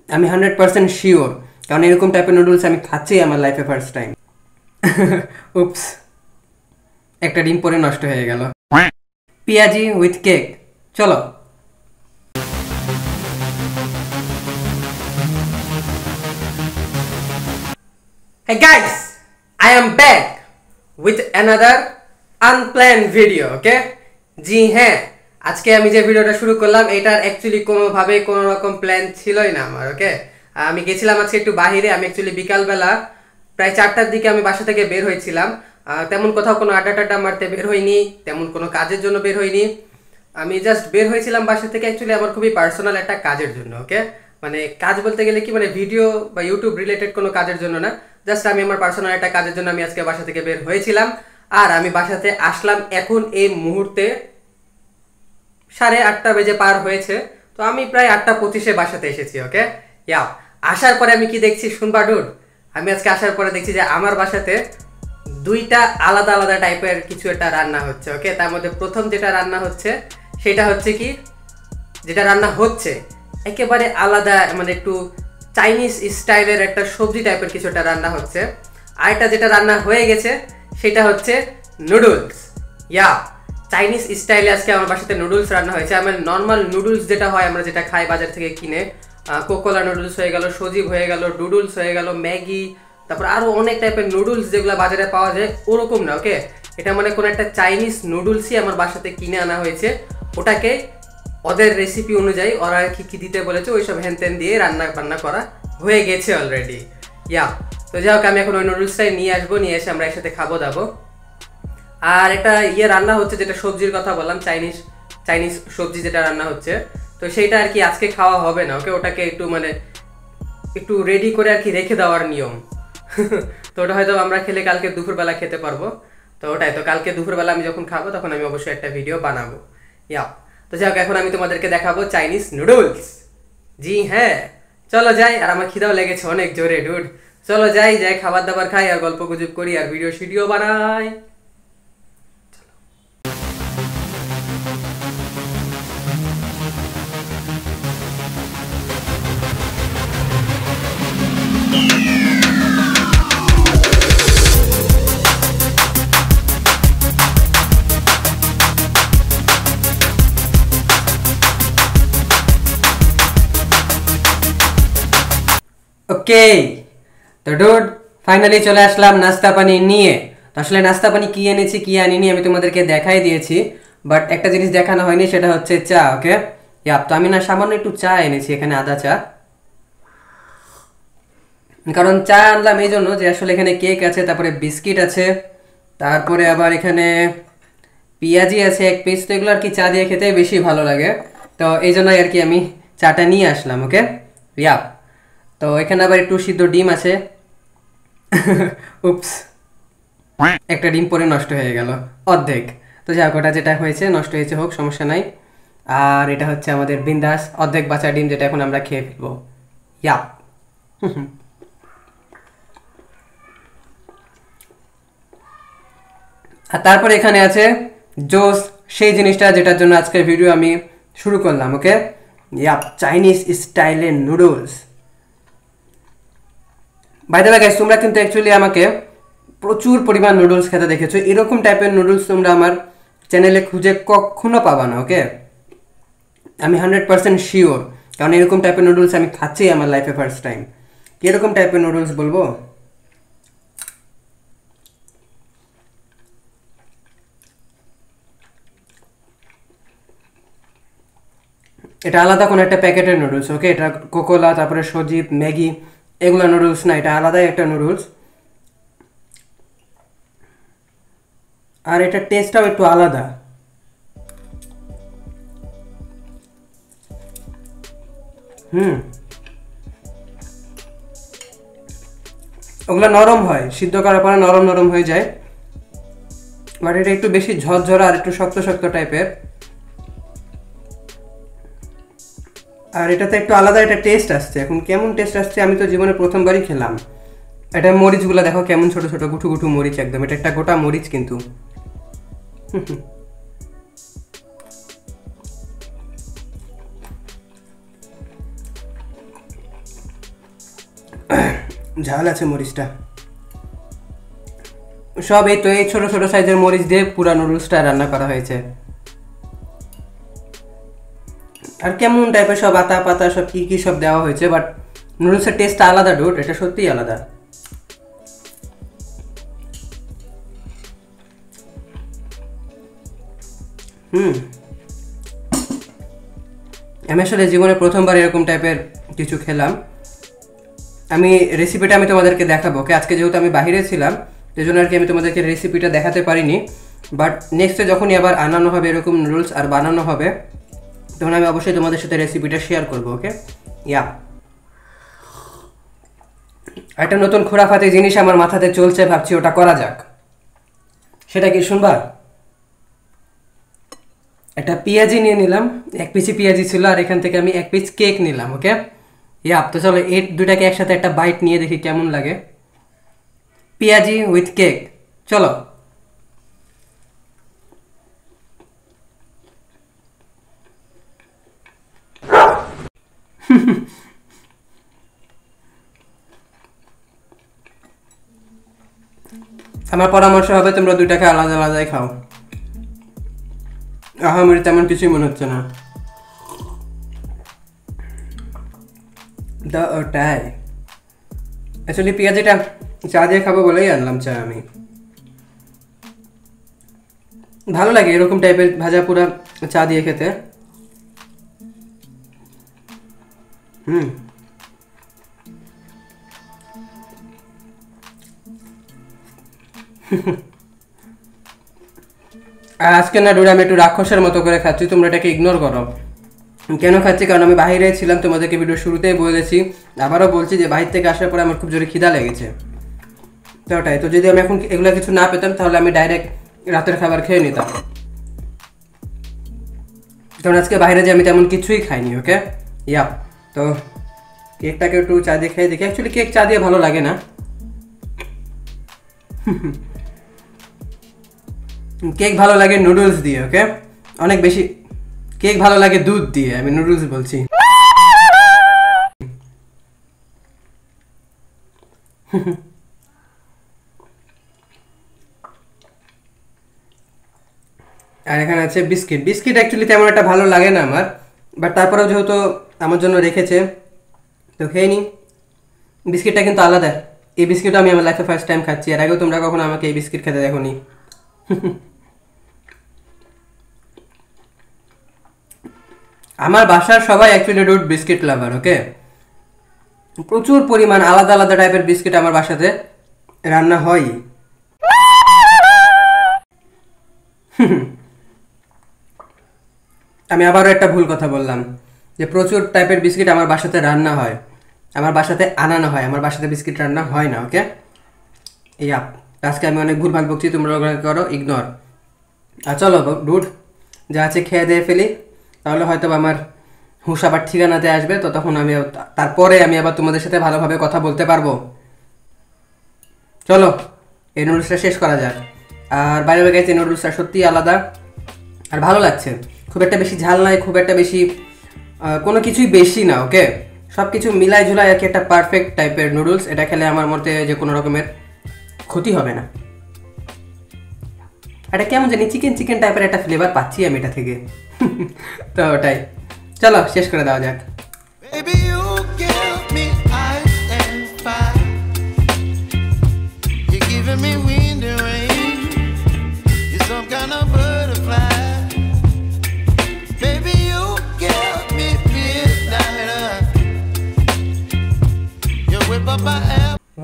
আমি 100% শিওর, কারণ এরকম টাইপের নুডলস আমি খাচ্ছি আমার লাইফে ফার্স্ট টাইম। উপস, একটা ডিম পরে নষ্ট হয়ে গেল। পেঁয়াজি উইথ কেক, চলো। Hey guys, I am back with another unplanned video, okay? জি হ্যাঁ, আজকে আমি যে ভিডিওটা শুরু করলাম এটার অ্যাকচুয়ালি কোনোভাবে কোনো রকম প্ল্যান ছিলই না আমার, ওকে? আমি গেছিলাম আজকে একটু বাহিরে। আমি অ্যাকচুয়ালি বিকালবেলা প্রায় 4টার দিকে আমি বাসা থেকে বের হয়েছিলাম। তেমন কোথাও কোনো আড্ডা টাড্ডা মারতে বের হইনি, তেমন কোনো কাজের জন্য বের হইনি। আমি জাস্ট বের হয়েছিলাম বাসা থেকে অ্যাকচুয়ালি আমার খুবই পার্সোনাল একটা কাজের জন্য, ওকে? মানে কাজ বলতে গেলে কি, মানে ভিডিও বা ইউটিউব রিলেটেড কোনো কাজের জন্য না, জাস্ট আমি আমার পার্সোনাল একটা কাজের জন্য আমি আজকে বাসা থেকে বের হয়েছিলাম। আর আমি বাসাতে আসলাম এখন এই মুহূর্তে 8:30 বেজে পার হয়েছে। তো আমি প্রায় 8:25-এ বাসাতে এসেছি, ওকে? ইয়া, আসার পরে আমি কি দেখছি শুনবা ডুড? আমি আজকে আসার পরে দেখছি যে আমার বাসাতে দুইটা আলাদা আলাদা টাইপের কিছু একটা রান্না হচ্ছে, ওকে? তার মধ্যে প্রথম যেটা রান্না হচ্ছে সেটা হচ্ছে কি, যেটা রান্না হচ্ছে একেবারে আলাদা, মানে একটু চাইনিজ স্টাইলের একটা সবজি টাইপের কিছু একটা রান্না হচ্ছে। আরেকটা যেটা রান্না হয়ে গেছে সেটা হচ্ছে নুডলস। ইয়া, চাইনিজ স্টাইলে আজকে আমার বাসাতে নুডলস রান্না হয়েছে। আমার নর্মাল নুডলস যেটা হয়, আমরা যেটা খাই বাজার থেকে কিনে, কোকোলা নুডলস হয়ে গেল, সজীব হয়ে গেল, ডুডলস হয়ে গেল, ম্যাগি, তারপর আরও অনেক টাইপের নুডলস যেগুলো বাজারে পাওয়া যায় ওরকম না, ওকে? এটা মানে কোনো একটা চাইনিজ নুডলসই আমার বাসাতে কিনে আনা হয়েছে। ওটাকে ওদের রেসিপি অনুযায়ী ওরা কি কি দিতে বলেছে ওইসব হ্যান ত্যান দিয়ে রান্না করা হয়ে গেছে অলরেডি। ইয়া, তো যাই হোক, আমি এখন ওই নুডলসটাই নিয়ে আসবো, নিয়ে এসে আমরা একসাথে খাবো দাবো। আর একটা রান্না হচ্ছে, যেটা সবজির কথা বললাম, চাইনিজ সবজি যেটা রান্না হচ্ছে, তো সেইটা আর কি আজকে খাওয়া হবে না, ওকে? ওটাকে একটু রেডি করে আর কি রেখে দেওয়ার নিয়ম। তো ওটা হয়তো আমরা খেলে কালকে দুপুরবেলা খেতে পারবো। তো ওটাই, তো কালকে দুপুরবেলা আমি যখন খাবো তখন আমি অবশ্যই একটা ভিডিও বানাবো। ইয়া, তো যাই হোক, এখন আমি তোমাদেরকে দেখাবো চাইনিজ নুডলস। জি হ্যাঁ, চলো যাই। আর আমার খিদাও লেগেছে অনেক জোরে ডুড। চলো যাই খাবার দাবার খাই আর গল্প গুজব করি আর ভিডিও বানাই। ওকে, তো ডুড ফাইনালি চলে আসলাম নাস্তা পানি নিয়ে। তো আসলে নাস্তা পানি কি এনেছি কি আনিনি আমি তোমাদেরকে দেখাই দিয়েছি, বাট একটা জিনিস দেখানো হয়নি, সেটা হচ্ছে চা, ওকে? ইয়াপ, তো আমি না সামান্য একটু চা এনেছি, এখানে আদা চা। কারণ চা আনলাম এই জন্য যে আসলে এখানে কেক আছে, তারপরে বিস্কিট আছে, তারপরে আবার এখানে পেঁয়াজি আছে 1 পিস। তো এগুলো আর কি চা দিয়ে খেতে বেশি ভালো লাগে, তো এই জন্যই আর কি আমি চাটা নিয়ে আসলাম, ওকে? ইয়াপ, তো এখানে আবার একটু সিদ্ধ ডিম আছে। উপস, একটা ডিম পরে নষ্ট হয়ে গেল অর্ধেক। তো যাক, ওটা যেটা হয়েছে নষ্ট হয়েছে, হোক, সমস্যা নাই। আর এটা হচ্ছে আমাদের বিন্দাস অর্ধেক বাঁচা ডিম, যেটা এখন আমরা খেয়ে ফেলবো। ইয়াপ। আর তারপরে এখানে আছে জোস, সেই জিনিসটা যেটার জন্য আজকের ভিডিও আমি শুরু করলাম, ওকে? ইয়াপ, চাইনিজ স্টাইলের noodles. By the way guys, তোমরা কিন্তু অ্যাকচুয়ালি আমাকে প্রচুর পরিমাণ নুডলস খেতে দেখেছো। এরকম টাইপের নুডলস তোমরা আমার চ্যানেলে খুঁজে কখনো পাবা না, ওকে? আমি 100% শিওর, কারণ এরকম টাইপের নুডলস আমি খাচ্ছি আমার লাইফে ফার্স্ট টাইম। কীরকম টাইপের নুডলস বলবো? এটা আলাদা কোনো একটা প্যাকেটের নুডলস, ওকে? এটা কোকোলা, তারপরে সজীব, ম্যাগি, এগুলো নুডলস না, এটা আলাদাই একটা নুডলস। আর এটা টেস্টটাও একটু আলাদা। ওগুলো নরম হয়, সিদ্ধ করার পরে নরম নরম হয়ে যায়, বাট এটা একটু বেশি ঝরঝরা আর একটু শক্ত শক্ত টাইপের। আর এটাতে একটু আলাদা একটা টেস্ট আসছে। এখন কেমন টেস্ট আসছে আমি তো জীবনে প্রথমবারই খেলাম। এটা মরিচগুলো দেখো কেমন ছোট ছোট গুঠু গুঠু মরিচ, একদম এটা একটা গোটা মরিচ কিন্তু। ঝাল আছে মরিচটা। সব এই তো এই ছোট ছোট সাইজের মরিচ দিয়ে পুরা নুডলসটা রান্না করা হয়েছে। আর কেমন টাইপের সব আতা পাতা সব কি কি সব দেওয়া হয়েছে, বাট নুডলসের টেস্টটা আলাদা ডুড, এটা সত্যিই আলাদা। আমি আসলে জীবনে প্রথমবার এরকম টাইপের কিছু খেলাম। আমি রেসিপিটা আমি তোমাদেরকে দেখাবো, ওকে? আজকে যেহেতু আমি বাইরে ছিলাম সেই জন্য আর কি আমি তোমাদেরকে রেসিপিটা দেখাতে পারিনি, বাট নেক্সটে যখনই আবার আনানো হবে এরকম নুডলস আর বানানো হবে তখন আমি অবশ্যই তোমাদের সাথে রেসিপিটা শেয়ার করবো, ওকে? ইয়া, একটা নতুন খোরাফাতি জিনিস আমার মাথাতে চলছে, ভাবছি ওটা করা যাক। সেটা কি শুনবা? একটা পেঁয়াজি নিয়ে নিলাম, 1 পিসি পেঁয়াজি ছিল, আর এখান থেকে আমি 1 পিস কেক নিলাম, ওকে? ইয়াপ, তো চলো এই দুটাকে একসাথে একটা বাইট নিয়ে দেখি কেমন লাগে। পেঁয়াজি উইথ কেক, চলো। আমার পরামর্শ হবে তোমরা দুইটাকে আলাদা আলাদাই খাও, আহামরি তেমন কিছুই মনে হচ্ছে না। ওটাই অ্যাকচুয়ালি পেঁয়াজিটা চা দিয়ে খাবো বলেই আনলাম চা। আমি ভালো লাগে এরকম টাইপের ভাজা পুরা চা দিয়ে খেতে। আর আজকে না ডুড আমি একটু রাক্ষসের মতো করে খাচ্ছি, তোমরা এটাকে ইগনোর করো। কেন খাচ্ছি? কারণ আমি বাইরে ছিলাম, তোমাদেরকে ভিডিও শুরুতেই বলেছি, আবারও বলছি যে বাইরে থেকে আসার পরে আমার খুব জোরে খিদা লেগেছে। তো ওটাই, তো যদি আমি এখন এগুলো কিছু না পেতাম তাহলে আমি ডাইরেক্ট রাতের খাবার খেয়ে নিতাম, কারণ আজকে বাইরে যে আমি তেমন কিছুই খাইনি, ওকে? ইয়া, তো কেকটাকে একটু চা দিয়ে খেয়ে দেখি। অ্যাকচুয়ালি কেক চা দিয়ে ভালো লাগে না, কেক ভালো লাগে নুডলস দিয়ে, ওকে? অনেক বেশি। কেক ভালো লাগে দুধ দিয়ে, আমি নুডলস বলছি। আর এখানে আছে বিস্কিট। বিস্কিট অ্যাকচুয়ালি তেমন একটা ভালো লাগে না আমার, বাট তারপরেও যেহেতু আমার জন্য রেখেছে তো খেয়ে নিই। বিস্কিটটা কিন্তু আলাদা, এই বিস্কিটটা আমি আমার লাইফে ফার্স্ট টাইম খাচ্ছি, এর আগেও তোমরা কখনো আমাকে এই বিস্কিট খেতে দেখোনি। আমার বাসার সবাই অ্যাকচুয়ালি ডুড বিস্কিট লাভার, ওকে? প্রচুর পরিমাণ আলাদা আলাদা টাইপের বিস্কিট আমার বাসাতে রান্না হয়। আমি আবারও একটা ভুল কথা বললাম, যে প্রচুর টাইপের বিস্কিট আমার বাসাতে রান্না হয়, আমার বাসাতে আনানো হয়, আমার বাসাতে বিস্কিট রান্না হয় না, ওকে? ইয়া, আজকে আমি অনেক ভুলভাল বকছি, তোমরা ওগুলো করো ইগনোর। আর চলো ডুড, যা আছে খেয়ে দিয়ে ফেলি, তাহলে হয়তো আমার হুঁশ আবার ঠিকানাতে আসবে, তো তখন আমি তারপরে আমি আবার তোমাদের সাথে ভালোভাবে কথা বলতে পারবো। চলো এই নুডলসটা শেষ করা যাক। আর বাইরে গেছে নুডলসটা সত্যিই আলাদা আর ভালো লাগছে, খুব একটা বেশি ঝাল নাই, খুব একটা বেশি কোনো কিছুই বেশি না, ওকে? সব কিছু মিলাই ঝুলাই আর কি একটা পারফেক্ট টাইপের নুডলস। এটা খেলে আমার মতে যে কোনো রকমের ক্ষতি হবে না। এটা কেমন জানি চিকেন চিকেন টাইপের একটা ফ্লেভার পাচ্ছি আমি এটা থেকে। তো ওটাই, চলো শেষ করে দেওয়া যাক।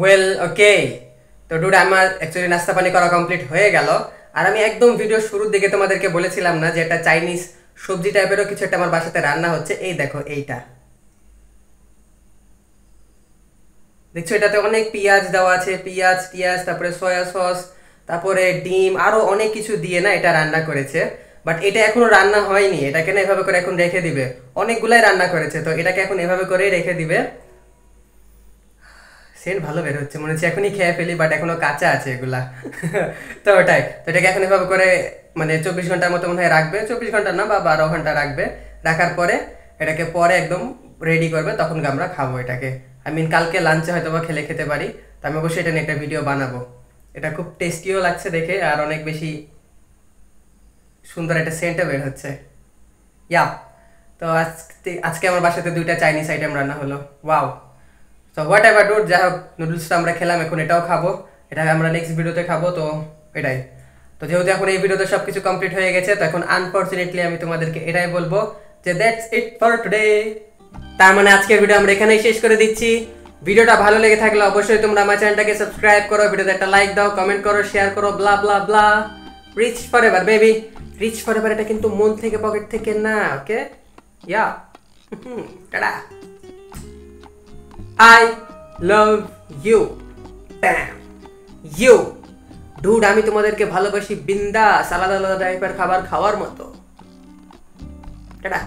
ওয়েল ওকে, তো ডুড আমার অ্যাকচুয়ালি নাস্তা পানি করা কমপ্লিট হয়ে গেল। আর আমি একদম ভিডিও শুরুর দিকে তোমাদেরকে বলেছিলাম না যে একটা চাইনিজ সবজি টাইপেরও কিছু একটা আমার বাসাতে রান্না হচ্ছে। এই দেখো এইটা দেখছো, এটাতে অনেক পেঁয়াজ দেওয়া আছে, পেঁয়াজ টিয়াজ, তারপরে সয়া সস, তারপরে ডিম, আরো অনেক কিছু দিয়ে না এটা রান্না করেছে। বাট এটা এখনো রান্না হয়নি, এটাকে না এভাবে করে এখন রেখে দিবে। অনেকগুলাই রান্না করেছে, তো এটাকে এখন এভাবে করেই রেখে দিবে। সেন্ট ভালো বের হচ্ছে, মনে হচ্ছে এখনই খেয়ে ফেলি, বাট এখনো কাঁচা আছে এগুলা। তো ওটাই, তো এটাকে এখন এভাবে করে মানে 24 ঘন্টার মতো মনে হয় রাখবে, 24 ঘন্টা না বা 12 ঘন্টা রাখবে। রাখার পরে এটাকে পরে একদম রেডি করবে, তখন আমরা খাবো এটাকে। আই মিন কালকে লাঞ্চে হয়তো বা খেলে খেতে পারি। তো আমি অবশ্যই এটা নিয়ে একটা ভিডিও বানাবো। এটা খুব টেস্টিও লাগছে দেখে, আর অনেক বেশি সুন্দর একটা সেন্টও বের হচ্ছে। ইয়া, তো আজকে আমার বাসাতে 2টা চাইনিজ আইটেম রান্না হলো। ওয়াও। তো হোয়াট এভার ডুড, যাই হোক নুডলসটা আমরা খেলাম, এখন এটাও খাবো। এটা আমরা নেক্সট ভিডিওতে খাবো। তো এটাই। তো যেহেতু এখন এই ভিডিওতে সব কিছু কমপ্লিট হয়ে গেছে, তো এখন আনফর্চুনেটলি আমি তোমাদেরকে এটাই বলবো যে দ্যাটস ইট ফর টুডে। তার মানে আজকের ভিডিও আমরা এখানেই শেষ করে দিচ্ছি। ভিডিওটা ভালো লেগে থাকলে অবশ্যই তোমরা আমার চ্যানেলটাকে সাবস্ক্রাইব করো, ভিডিওতে একটা লাইক দাও, কমেন্ট করো, শেয়ার করো, blah blah blah. Rich forever baby, rich forever, এটা কিন্তু মন থেকে পকেট থেকে না, okay? Yeah, tata. I love you. Bam you dude, আমি তোমাদেরকে ভালোবাসি বিন্দাস, আলাদা আলাদা টাইপের খাবার খাওয়ার মতো। টাটা।